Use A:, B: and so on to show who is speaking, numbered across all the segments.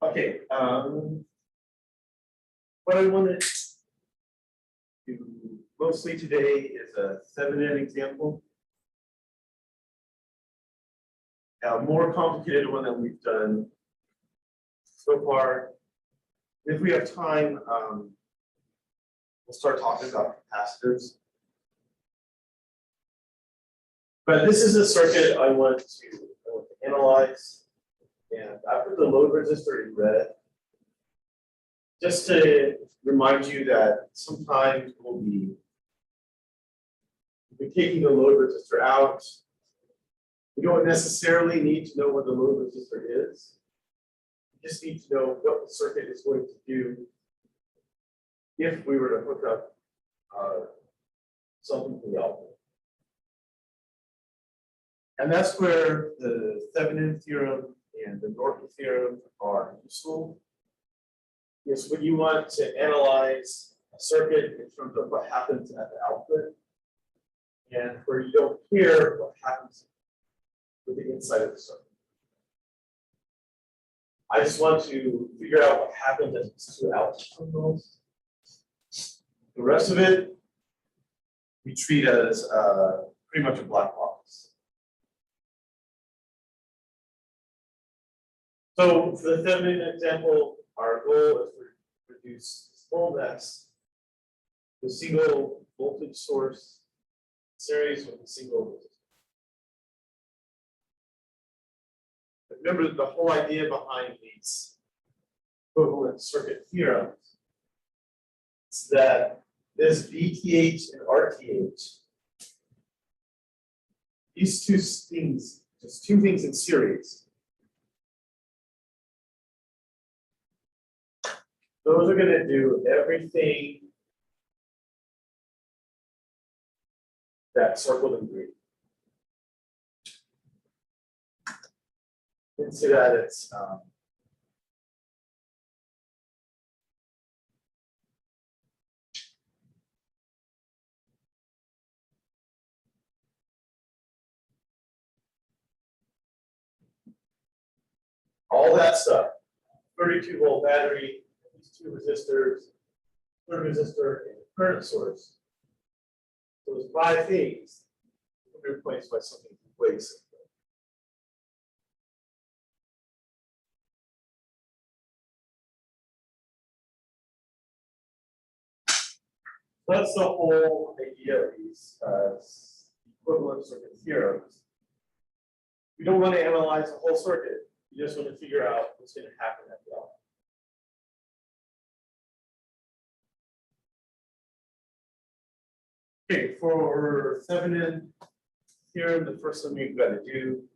A: Okay, what I wanted to do mostly today is a 7N example. A more complicated one than we've done so far. If we have time, we'll start talking about capacitors. But this is a circuit I want to analyze. And I put the load resistor in red, just to remind you that sometimes we'll be taking the load resistor out. We don't necessarily need to know what the load resistor is. We just need to know what the circuit is going to do if we were to hook up something to the output. And that's where the Thevenin theorem and the Norton theorem are useful. Is when you want to analyze a circuit in terms of what happens at the output, and where you don't care what happens with the inside of the circuit. I just want to figure out what happens at these two output terminals. The rest of it, we treat as pretty much a black box. So for the Thevenin example, our goal is to reduce this whole mess to a single voltage source series with a single resistor. Remember the whole idea behind these equivalent circuit theorems is that this VTH and RTH, these two things, just two things in series, those are going to do everything that circled in green. You can see that it's all that stuff. 32-volt battery, these two resistors, third resistor, and current source. Those 5 things will be replaced by something way simpler. That's the whole idea of these equivalent circuit theorems. We don't want to analyze the whole circuit. You just want to figure out what's going to happen at the output. Okay, for Thevenin theorem, the first thing we've got to do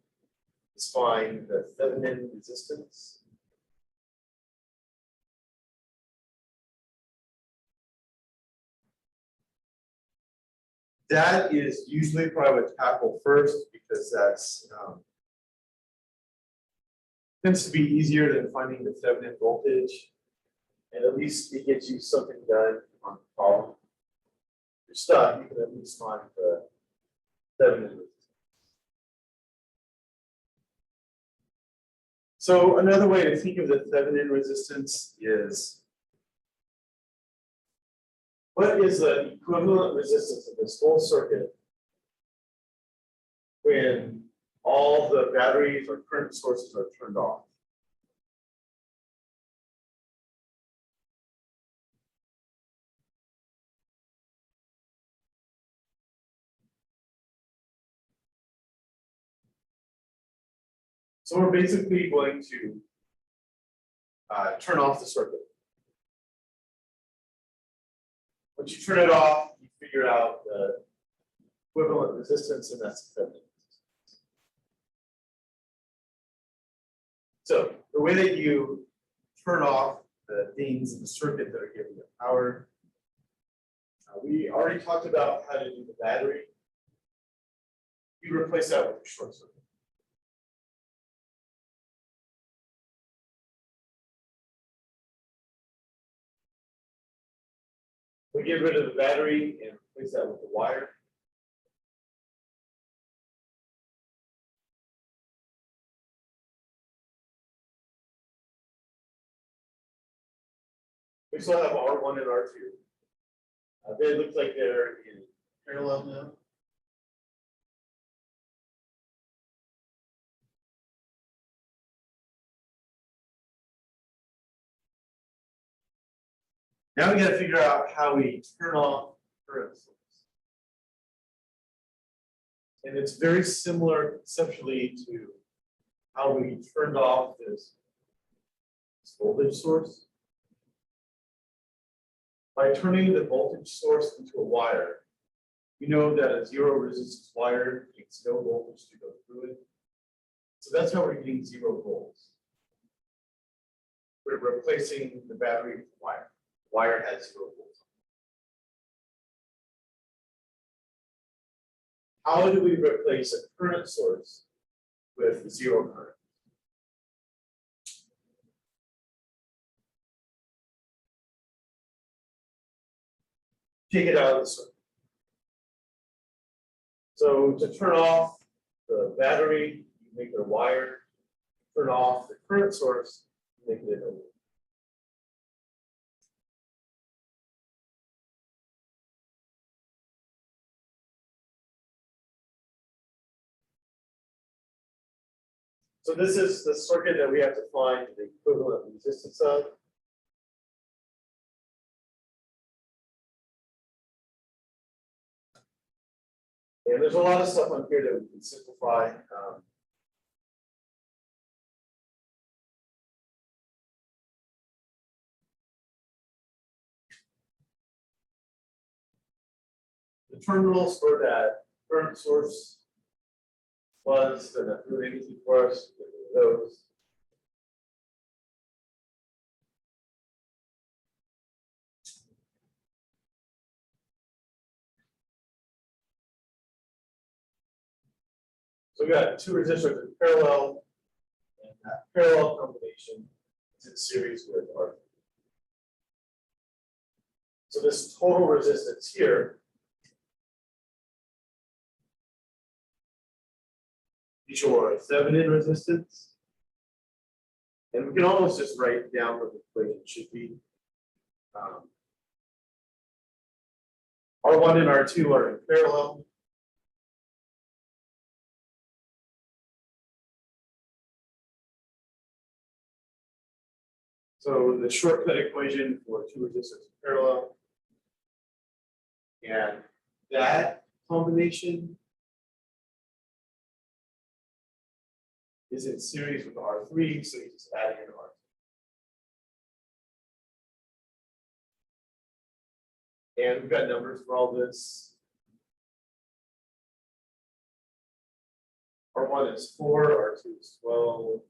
A: is find the Thevenin resistance. That is usually probably what tackle first because that's tends to be easier than finding the Thevenin voltage, and at least it gets you something done on the problem. If you're stuck, you can at least find the Thevenin resistance. So another way to think of the Thevenin resistance is, what is the equivalent resistance of this whole circuit when all the batteries or current sources are turned off? So we're basically going to turn off the circuit. Once you turn it off, you figure out the equivalent resistance, and that's the Thevenin resistance. So the way that you turn off the things in the circuit that are giving you power, we already talked about how to do the battery. You replace that with a short circuit. We get rid of the battery and replace that with the wire. We still have R1 and R2. They look like they're in parallel now. Now we got to figure out how we turn off current source. And it's very similar conceptually to how we turned off this voltage source. By turning the voltage source into a wire, we know that a zero resistance wire needs no voltage to go through it. So that's how we're getting 0 volts. We're replacing the battery with the wire. The wire has 0 volts. How do we replace a current source with 0 current? Take it out of the circuit. So to turn off the battery, you make it a wire. Turn off the current source, you make it a loop. So this is the circuit that we have to find the equivalent resistance of. And there's a lot of stuff on here that we can simplify. The terminals for that current source was they're not doing anything for us. Those. So we got 2 resistors in parallel, and that parallel combination is in series with R3. So this total resistance here is your Thevenin resistance. And we can almost just write down what the equation should be. R1 and R2 are in parallel. So the shortcut equation for 2 resistors in parallel. And that combination is in series with R3, so you just add in R3. And we've got numbers for all this. R1 is 4, R2 is 12.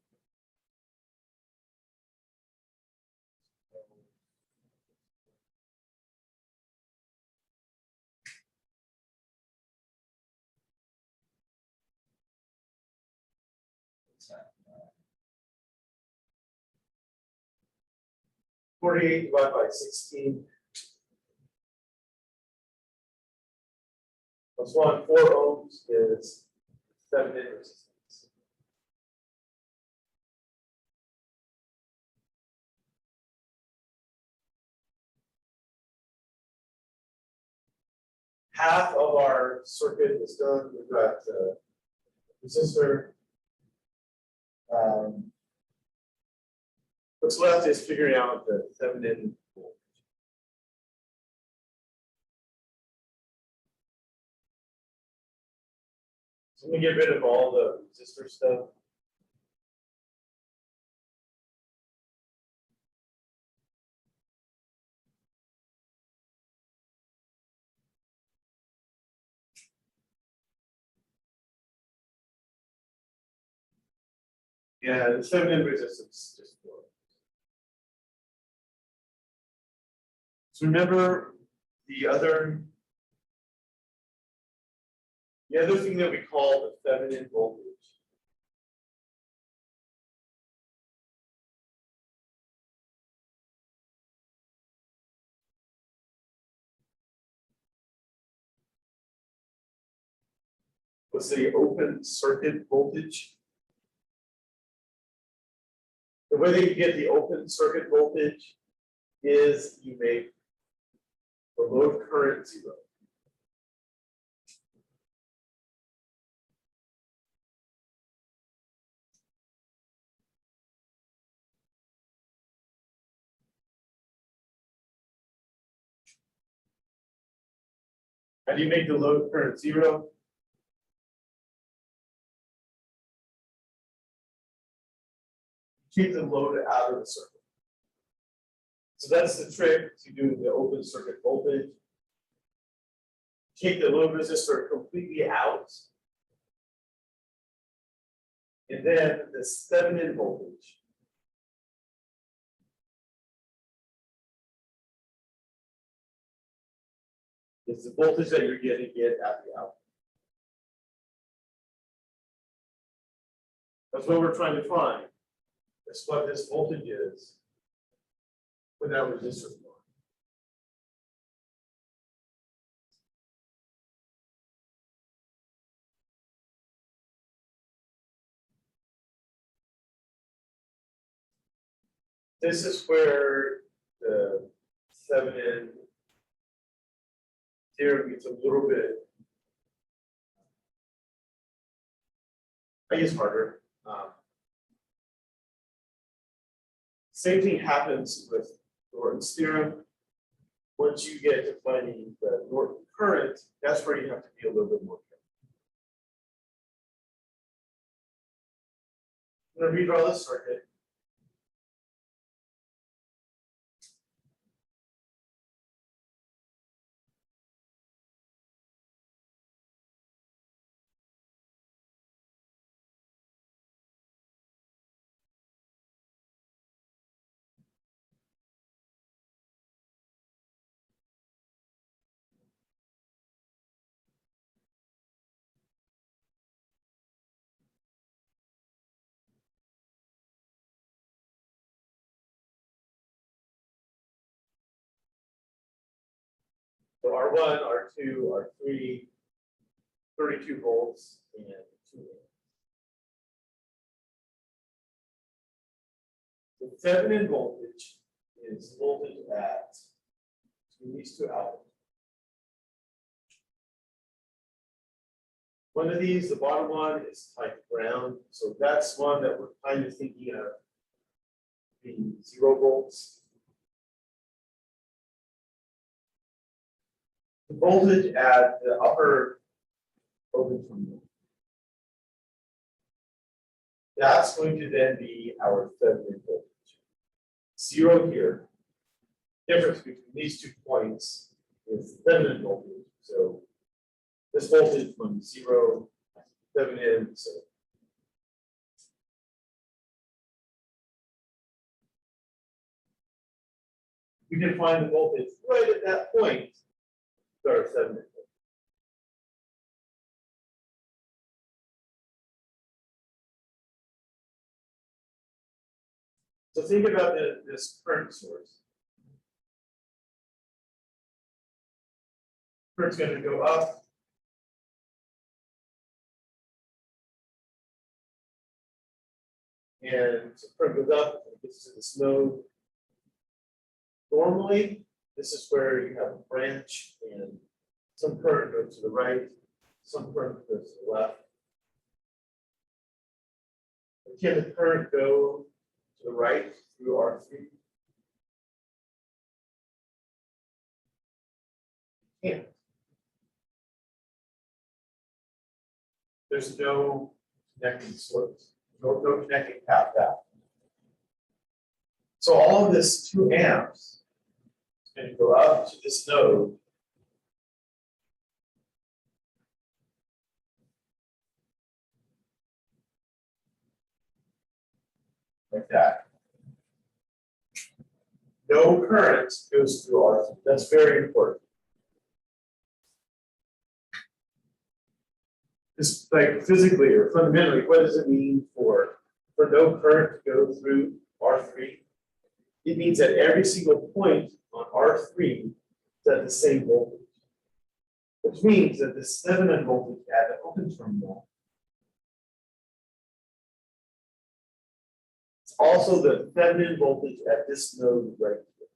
A: $48 divided by 16. Plus 1, 4 ohms is Thevenin resistance. Half of our circuit is done. We've got resistor. What's left is figuring out the Thevenin voltage. So let me get rid of all the resistor stuff. Yeah, the Thevenin resistance just 4. So remember the other thing that we call the Thevenin voltage was the open circuit voltage. The way that you get the open circuit voltage is you make the load current 0. How do you make the load current 0? Keep the load out of the circuit. So that's the trick to do the open circuit voltage. Take the load resistor completely out. And then the Thevenin voltage is the voltage that you're going to get at the output. That's what we're trying to find. That's what this voltage is when that resistor is on. This is where the Thevenin theorem gets a little bit, I guess, harder. Same thing happens with Norton's theorem. Once you get to finding the Norton current, that's where you have to be a little bit more careful. I'm going to redraw this circuit. So R1, R2, R3, 32 volts, and 2 amps. The Thevenin voltage is voltage at these two outlets. One of these, the bottom one, is type ground. So that's one that we're kind of thinking of being 0 volts. The voltage at the upper open terminal. That's going to then be our Thevenin voltage. 0 here. Difference between these 2 points is Thevenin voltage. So this voltage from 0 to Thevenin. So we can find the voltage right at that point. Our Thevenin. So think about this current source. Current's going to go up. And so current goes up and it gets to this node. Normally, this is where you have a branch and some current goes to the right, some current goes to the left. Can the current go to the right through R3? Can't. There's no connecting source, no connecting path back. So all of this 2 amps is going to go up to this node. Like that. No current goes through R3. That's very important. Just like physically or fundamentally, what does it mean for no current to go through R3? It means that every single point on R3 is at the same voltage, which means that the Thevenin voltage at the open terminal is also the Thevenin voltage at this node right here.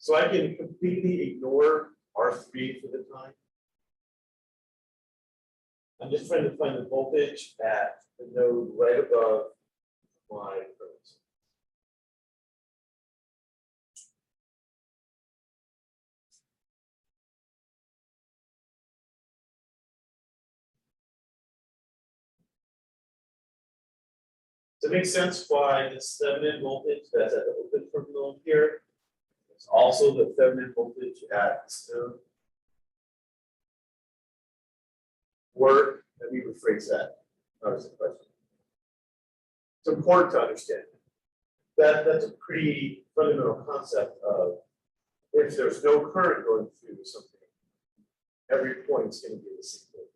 A: So I can completely ignore R3 for the time. I'm just trying to find the voltage at the node right above my current. Does it make sense why this Thevenin voltage that's at the open terminal here is also the Thevenin voltage at this node? Or let me rephrase that. That was a question. It's important to understand that that's a pretty fundamental concept of if there's no current going through something, every point is going to be the same voltage.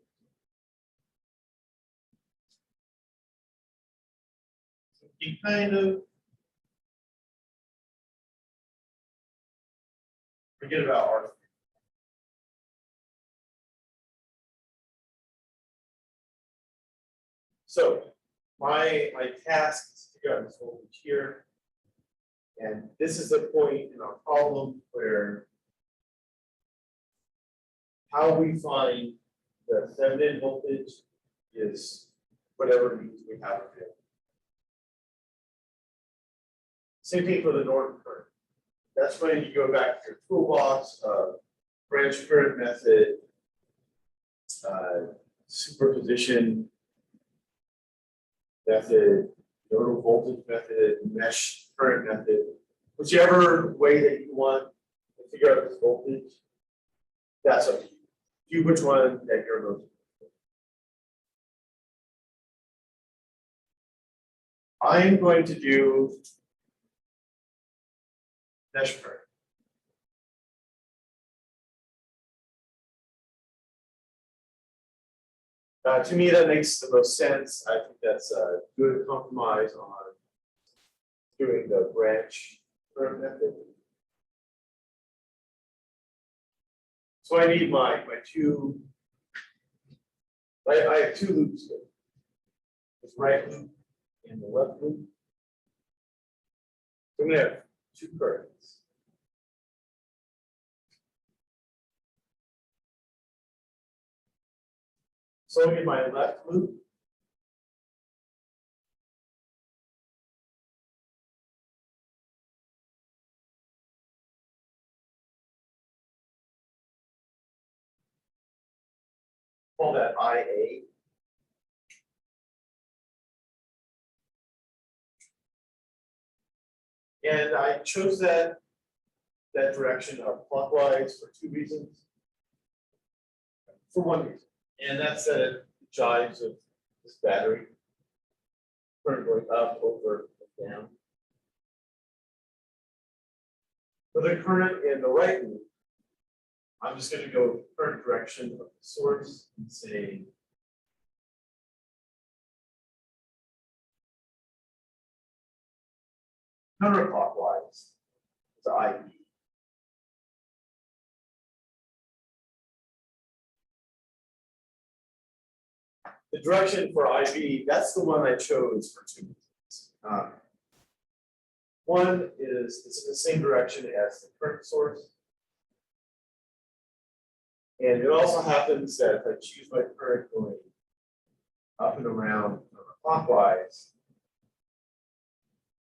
A: So you kind of forget about R3. So my task is to figure out this voltage here. And this is the point in our problem where how we find the Thevenin voltage is whatever means we have available. Same thing for the Norton current. That's when you go back to your toolbox of branch current method, superposition method, nodal voltage method, mesh current method, whichever way that you want to figure out this voltage, that's up to you. Do which one that you're most. I'm going to do mesh current. To me, that makes the most sense. I think that's a good compromise on doing the branch current method. So I need my two. I have two loops here. This right loop and the left loop. So I'm going to have two currents. So in my left loop, call that IA. And I chose that direction of clockwise for two reasons. For one reason, and that's that it jives with this battery. Current going up, over, and down. For the current in the right loop, I'm just going to go current direction of the source and say counterclockwise to IB. The direction for IB, that's the one I chose for two reasons. One is it's in the same direction as the current source. And it also happens that if I choose my current going up and around clockwise,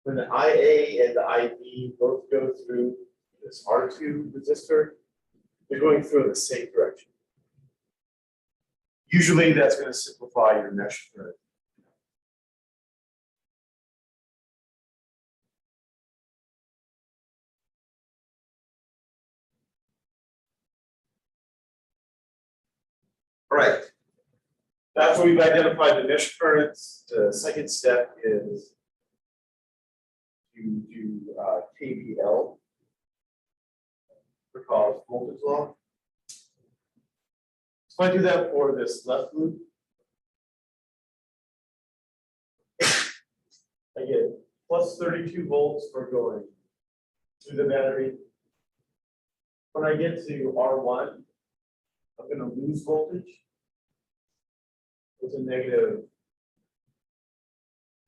A: when the IA and the IB both go through this R2 resistor, they're going through in the same direction. Usually that's going to simplify your mesh current. All right. After we've identified the mesh currents, the second step is to do KVL, Kirchhoff's voltage law. So I do that for this left loop. I get plus 32 volts for going through the battery. When I get to R1, I'm going to lose voltage. It's a negative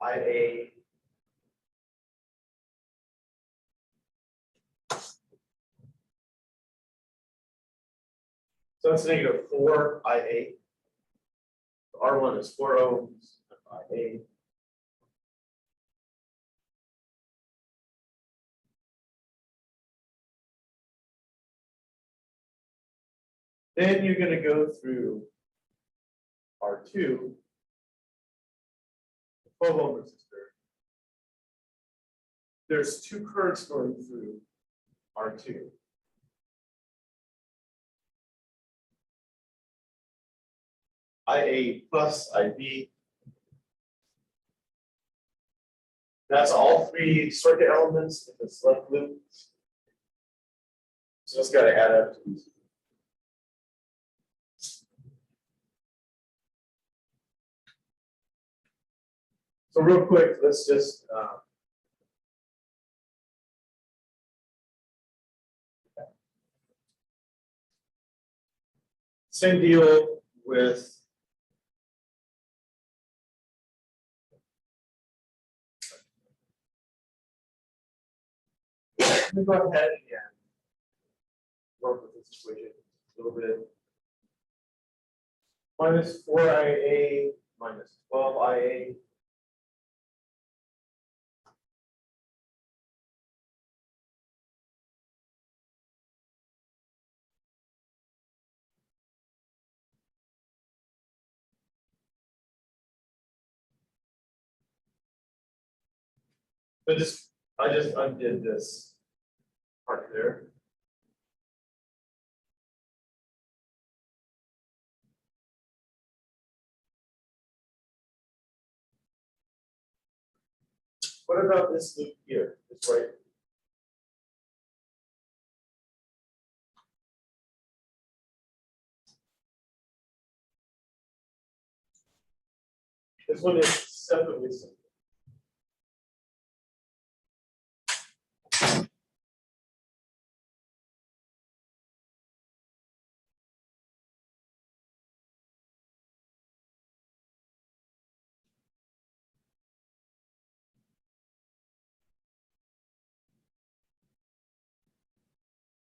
A: IA. So that's negative 4 IA. R1 is 4 ohms of IA. Then you're going to go through R2, 12 ohm resistor. There's two currents going through R2. IA plus IB. That's all three circuit elements in this left loop. So just got to add up to these. So real quick, let's just same deal with let me go ahead and work with this equation a little bit. Minus 4 IA minus 12 IA. So I just undid this part there. What about this loop here? This right. This one is separately simple.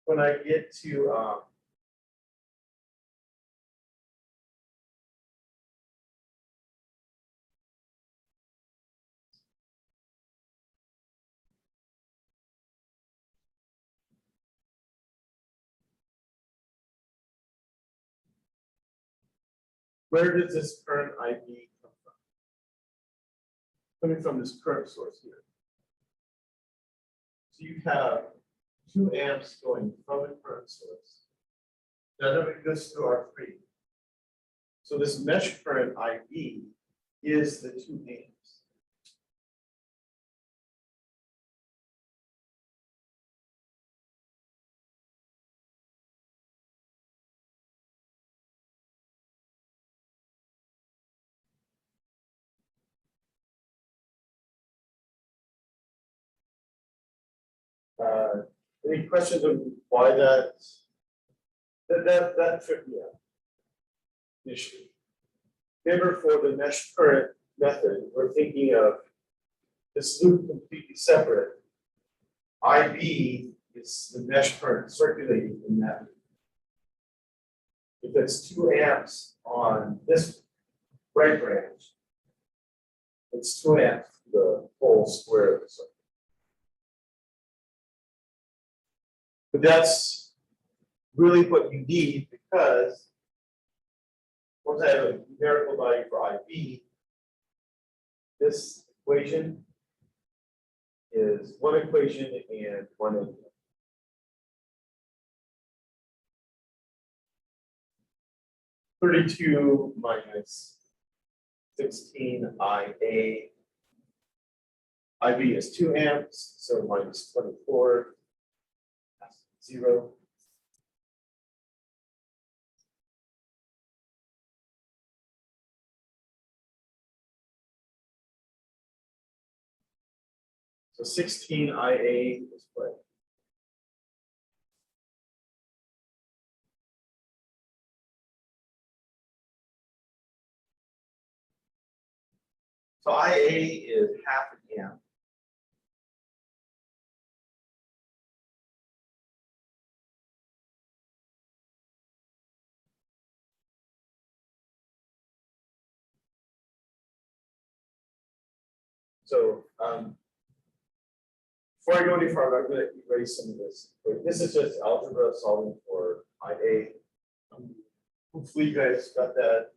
A: When I get to where does this current IB come from? Coming from this current source here. So you have 2 amps going from a current source. None of it goes through R3. So this mesh current IB is the 2 amps. Any questions on why that tripped me out initially? Remember, for the mesh current method, we're thinking of this loop completely separate. IB is the mesh current circulating in that loop. If it's 2 amps on this right branch, it's 2 amps to the whole square of the circuit. But that's really what you need, because once I have a numerical value for IB, this equation is one equation and one input. (32 minus 16 IA). IB is 2 amps, so minus 24. That's 0. So 16 IA is what? So IA is half an amp. So, before I go any farther, I'm gonna erase some of this. But this is just algebra solving for IA. Hopefully you guys got that.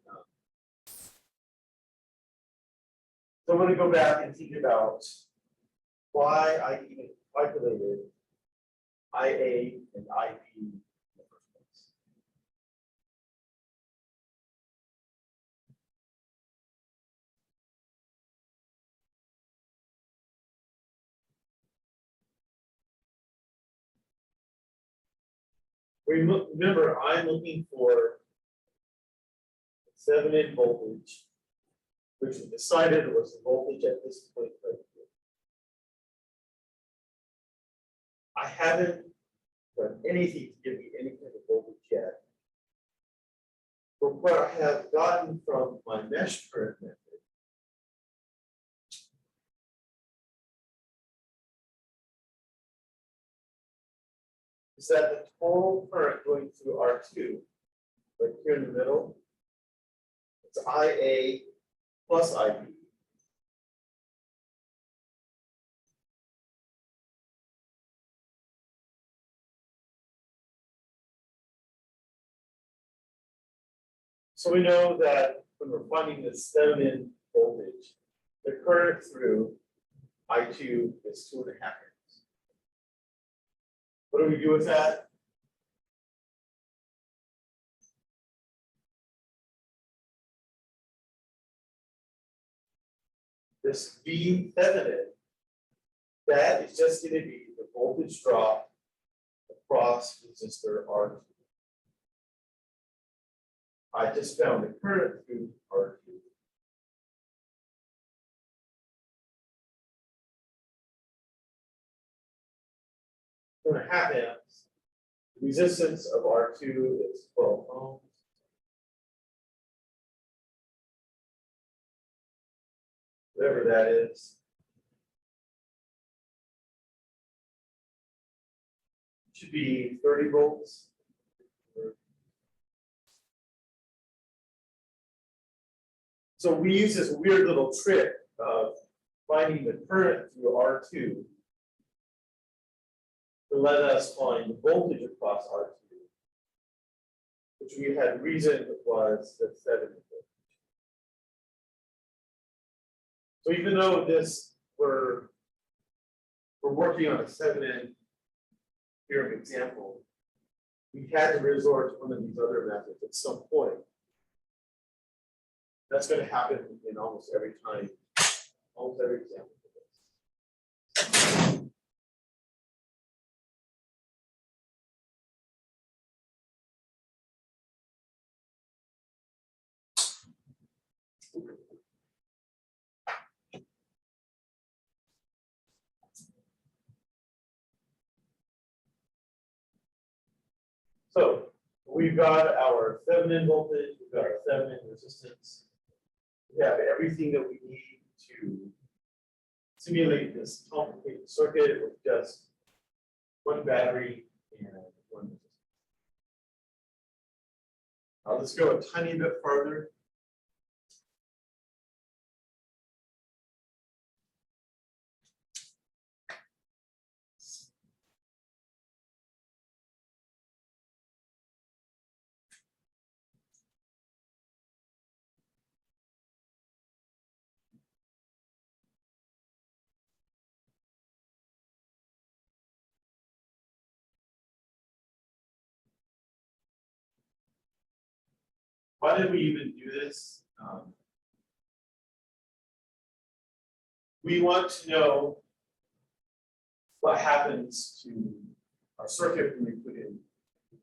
A: So I'm gonna go back and think about why I even calculated IA and IB in the first place. Remember, I'm looking for 7 voltage, which we decided was the voltage at this point right here. I haven't done anything to give me any kind of voltage yet. But what I have gotten from my mesh current method is that the total current going through R2, right here in the middle, it's IA plus IB. So we know that when we're finding this Thevenin voltage, the current through I2 is 2.5 amps. What do we do with that? This V Thevenin, that is just going to be the voltage drop across resistor R2. I just found the current through R2. Two and a half amps. The resistance of R2 is 12 ohms. Whatever that is. It should be 30 volts. So we use this weird little trick of finding the current through R2 to let us find the voltage across R2, which we had reasoned was the Thevenin voltage. So even though this we're working on a Thevenin theorem example, we had to resort to one of these other methods at some point. That's going to happen in almost every time, almost every example. So we've got our Thevenin voltage, we've got our Thevenin resistance. We have everything that we need to simulate this complicated circuit with just one battery and one resistor. Let's go a tiny bit further. Why did we even do this? We want to know what happens to our circuit when we put in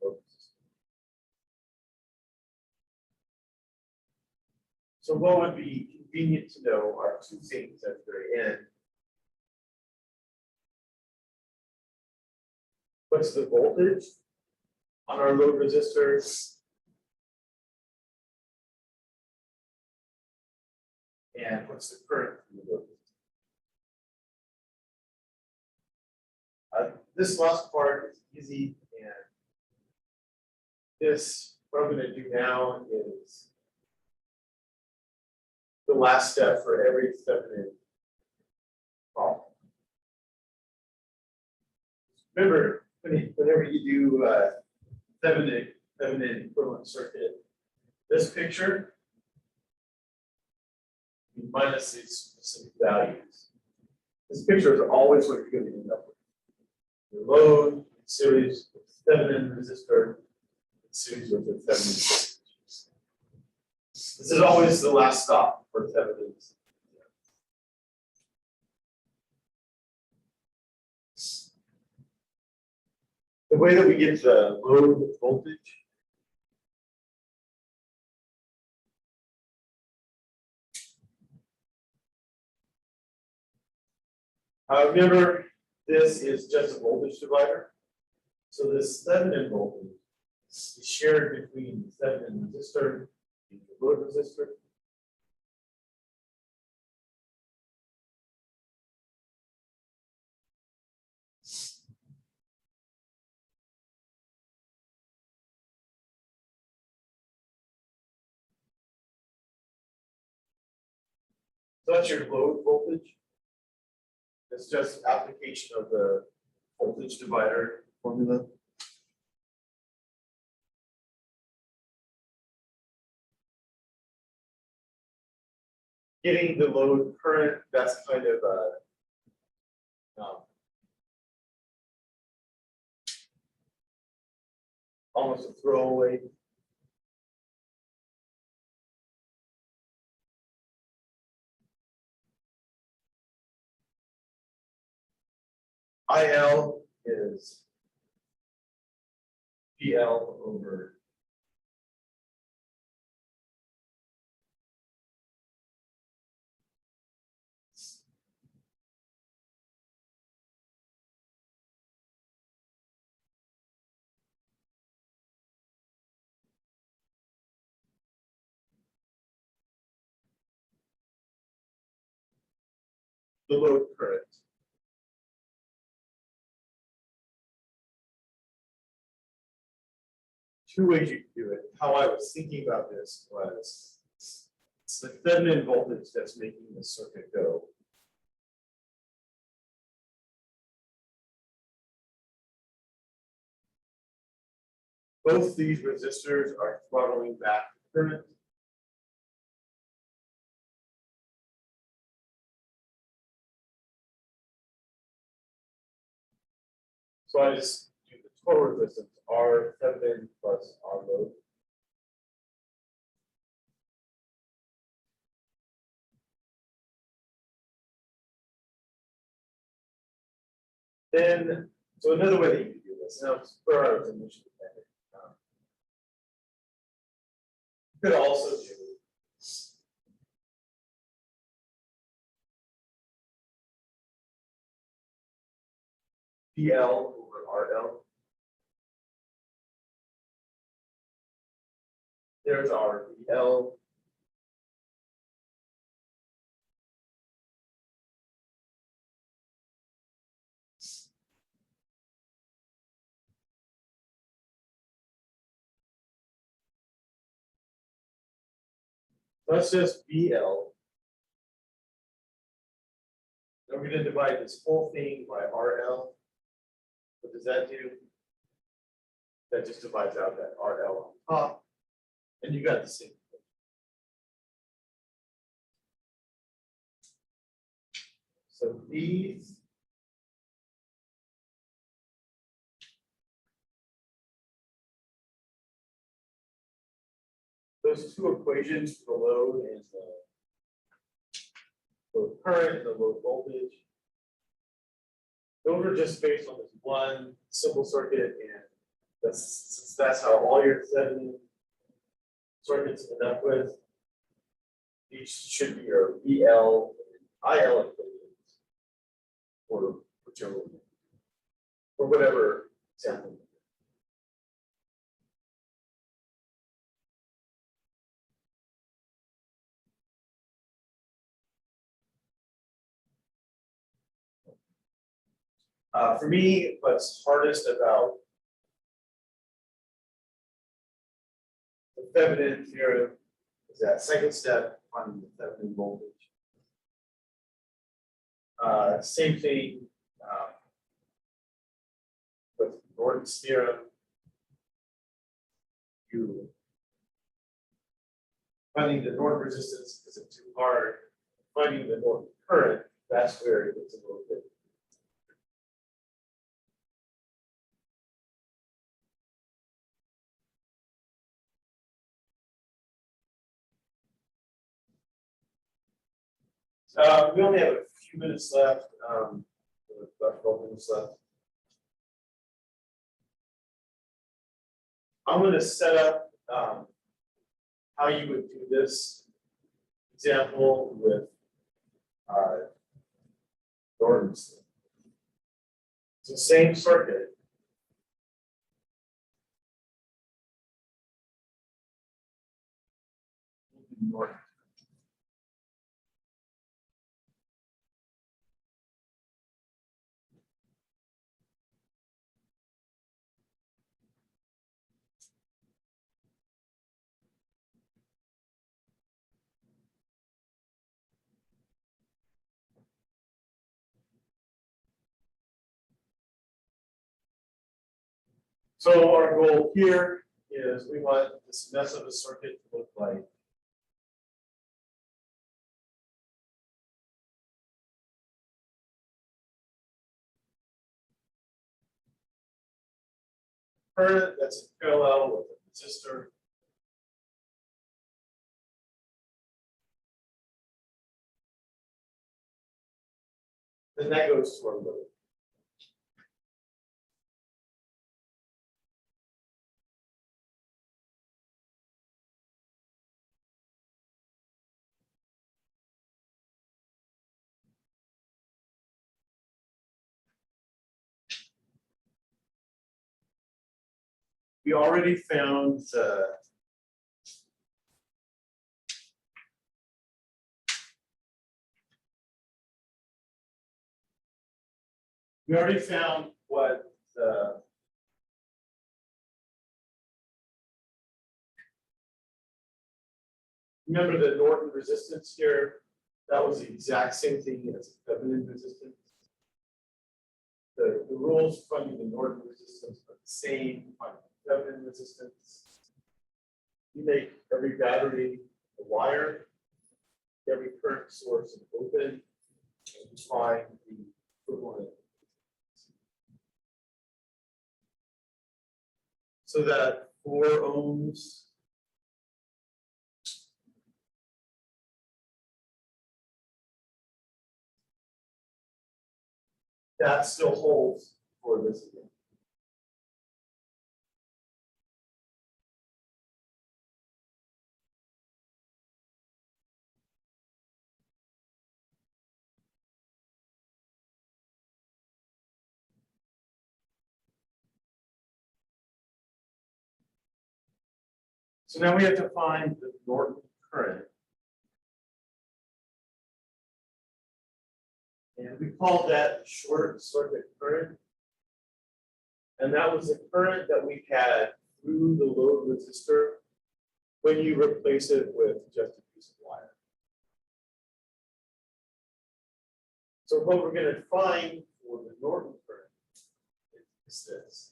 A: focus. So what would be convenient to know are two things at the very end. What's the voltage on our load resistors? And what's the current from the load resistor? This last part is easy, and this, what I'm going to do now is the last step for every Thevenin Remember, whenever you do Thevenin equivalent circuit, this picture minus these specific values. This picture is always what you're going to end up with. Your load in series with Thevenin resistor, in series with the Thevenin resistors. This is always the last stop for Thevenin's. The way that we get the load voltage. Remember, this is just a voltage divider. So this Thevenin voltage is shared between the Thevenin resistor and the load resistor. So that's your load voltage. It's just application of the voltage divider formula. Getting the load current, that's kind of almost a throwaway. IL is PL over the load current. Two ways you can do it. How I was thinking about this was it's the Thevenin voltage that's making the circuit go. Both these resistors are throttling back the current. So I just do the total resistance R Thevenin plus R load. Then, so another way that you can do this, now where I was initially thinking, you could also do PL over RL. There's our PL. Let's just BL. Then we're going to divide this whole thing by RL. What does that do? That just divides out that RL on top. And you got the same thing. So these those two equations for the load and the load current and the load voltage. Those are just based on this one simple circuit, and that's how all your 7 circuits end up with. These should be your EL and IL equations, or whichever, or whatever example. For me, what's hardest about the Thevenin theorem is that second step on the Thevenin voltage. Same thing. Norton's theorem, you finding the Norton resistance isn't too hard. Finding the Norton current, that's where it gets a little bit. We only have a few minutes left. About 12 minutes left. I'm going to set up how you would do this example with Norton's. It's the same circuit. Norton. So our goal here is we want this mess of a circuit to look like current that's in parallel with a resistor. Then that goes to our load. We already found what the remember the Norton resistance here. That was the exact same thing as Thevenin resistance. The rules finding the Norton resistance are the same finding the Thevenin resistance. You make every battery a wire, every current source an open, and you find the equivalent. So that 4 ohms that still holds for this again. So now we have to find the Norton current. And we called that short circuit current. And that was the current that we had through the load resistor when you replace it with just a piece of wire. So what we're going to find for the Norton current is this.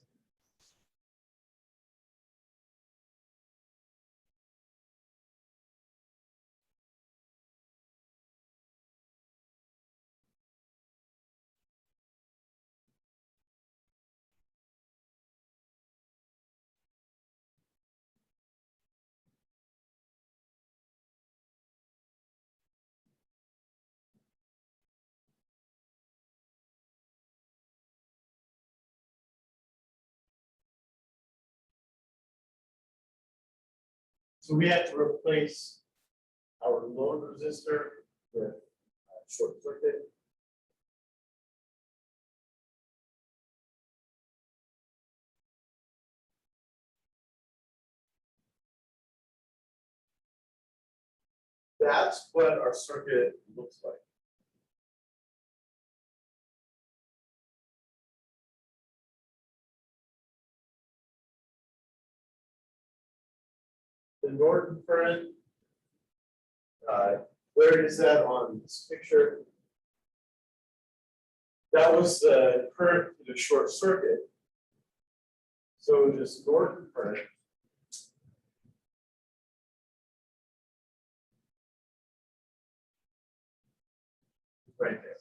A: So we have to replace our load resistor with short circuit. That's what our circuit looks like. The Norton current, where is that on this picture? That was the current to the short circuit. So just Norton current. Right there.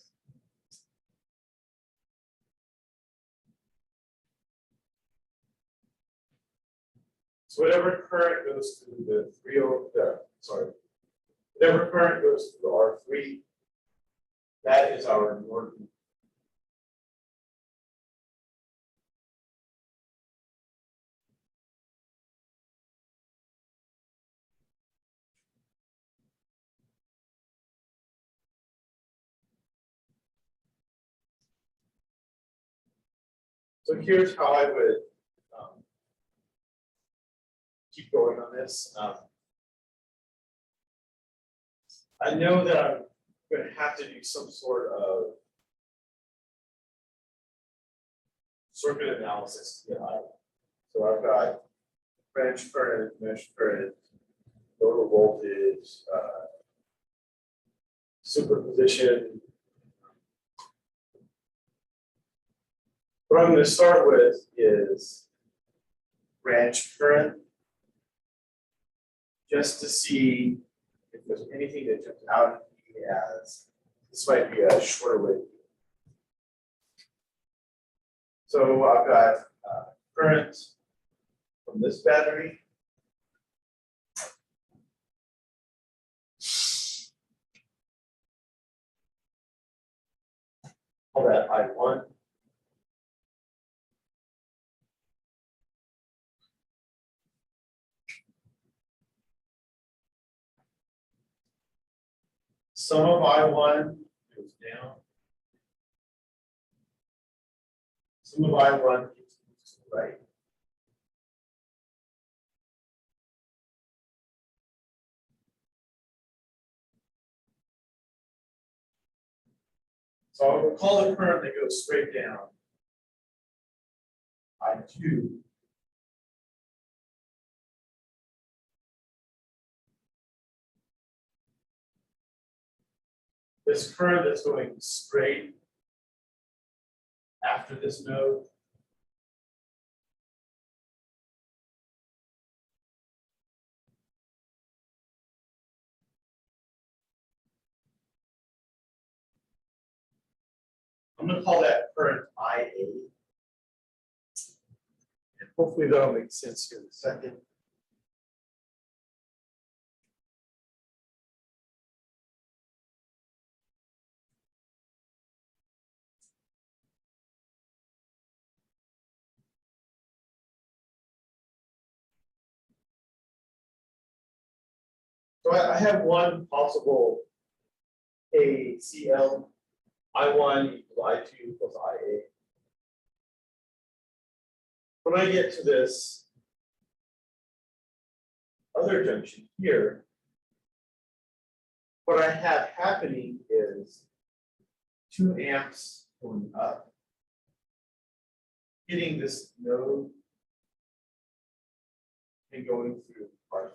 A: So whatever current goes through the whatever current goes through R3, that is our Norton. So here's how I would keep going on this. I know that I'm going to have to do some sort of circuit analysis to get I. So I've got branch current, mesh current, total voltage, superposition. What I'm going to start with is branch current, just to see if there's anything that jumps out at me as this might be a shorter way. So I've got current from this battery. Call that I1. Some of I1 goes down. Some of I1 keeps moving to the right. So I'll call the current that goes straight down I2. This current that's going straight after this node. I'm going to call that current IA. And hopefully that'll make sense here in a second. So I have one possible ACL, I1 equals I2 plus IA. When I get to this other junction here, what I have happening is 2 amps going up, hitting this node and going through R3.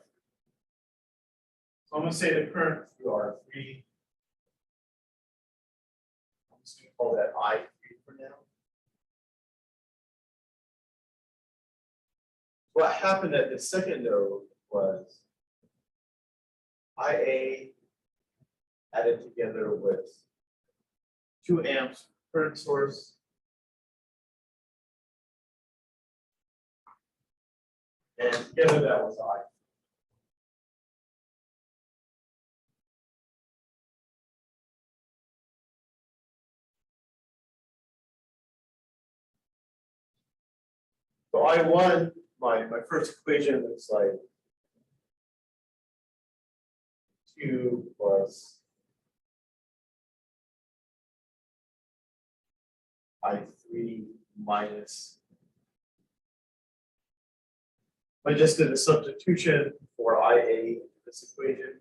A: So I'm going to say the current through R3. I'm just going to call that I3 for now. What happened at the second node was IA added together with 2 amps current source. And together that was I. So I1, my first equation looks like 2 plus I3 minus. I just did a substitution for IA in this equation.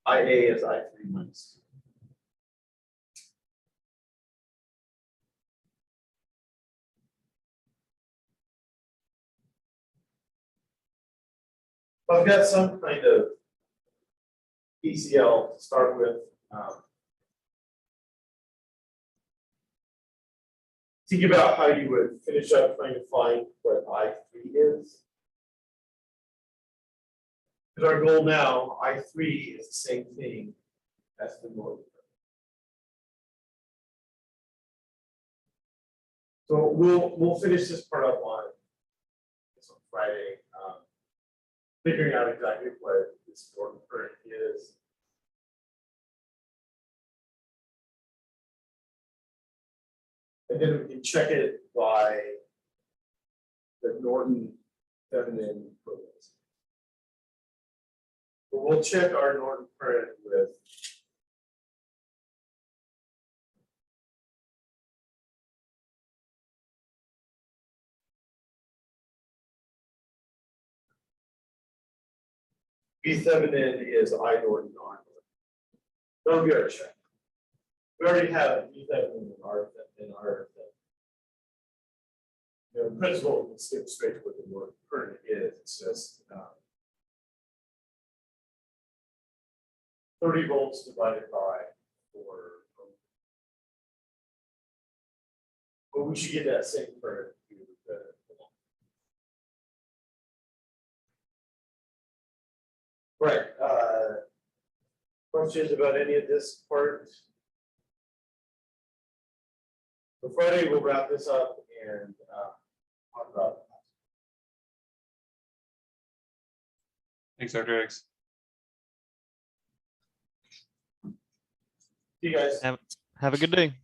A: IA is I3 minus 2. I've got some kind of PCL to start with. think about how you would finish up trying to find what I3 is. Because our goal now, I3 is the same thing as the north. So we'll finish this part up on Friday, figuring out exactly what this northern current is. And then we can check it by the Norton feminine equivalence. But we'll check our Norton current with B feminine is I Norton R. That'll be our check. We already have B feminine in our in principle, we can skip straight to what the Norton current is. It's just 30 volts divided by 4. But we should get that same current to the right. Questions about any of this part? So Friday we'll wrap this up and talk about it.
B: Thanks, Dr. X.
A: See you guys.
C: Have a good day.